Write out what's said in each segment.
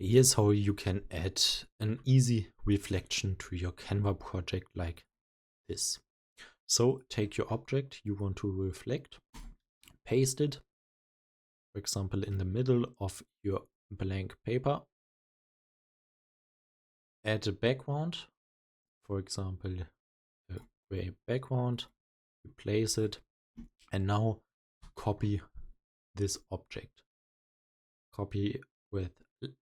Here's how you can add an easy reflection to your Canva project like this. So take your object you want to reflect, paste it, for example, in the middle of your blank paper. Add a background, for example, a gray background, place it, and now copy this object. Copy with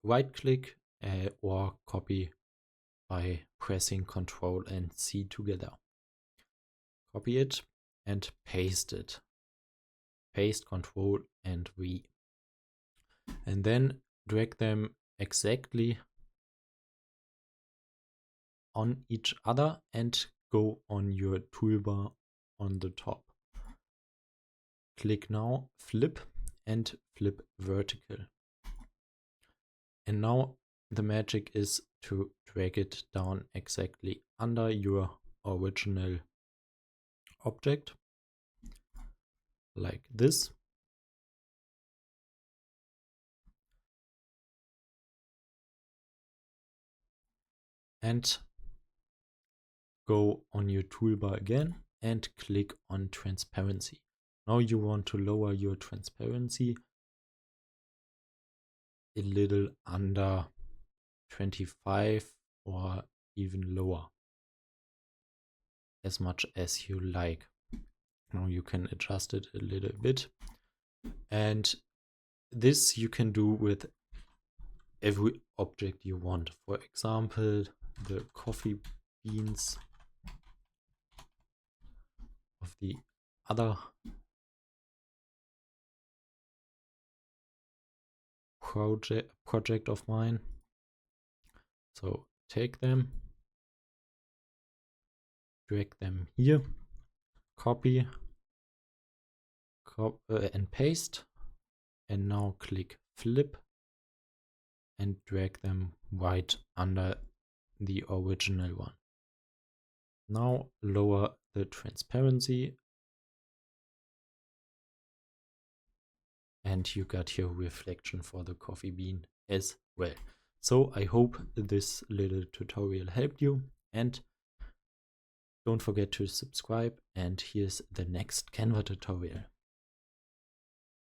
right click or copy by pressing Ctrl and C together. Copy it and paste it. Paste Ctrl and V. And then drag them exactly on each other and go on your toolbar on the top. Click now flip and flip vertical. And now the magic is to drag it down exactly under your original object, like this. And go on your toolbar again and click on transparency. Now you want to lower your transparency a little under 25 or even lower, as much as you like. Now you can adjust it a little bit, and this you can do with every object you want. For example, the coffee beans of the other project of mine. So take them, drag them here, copy and paste, and now click flip and drag them right under the original one. Now lower the transparency and you got your reflection for the coffee bean as well. So I hope this little tutorial helped you, and don't forget to subscribe, and here's the next Canva tutorial.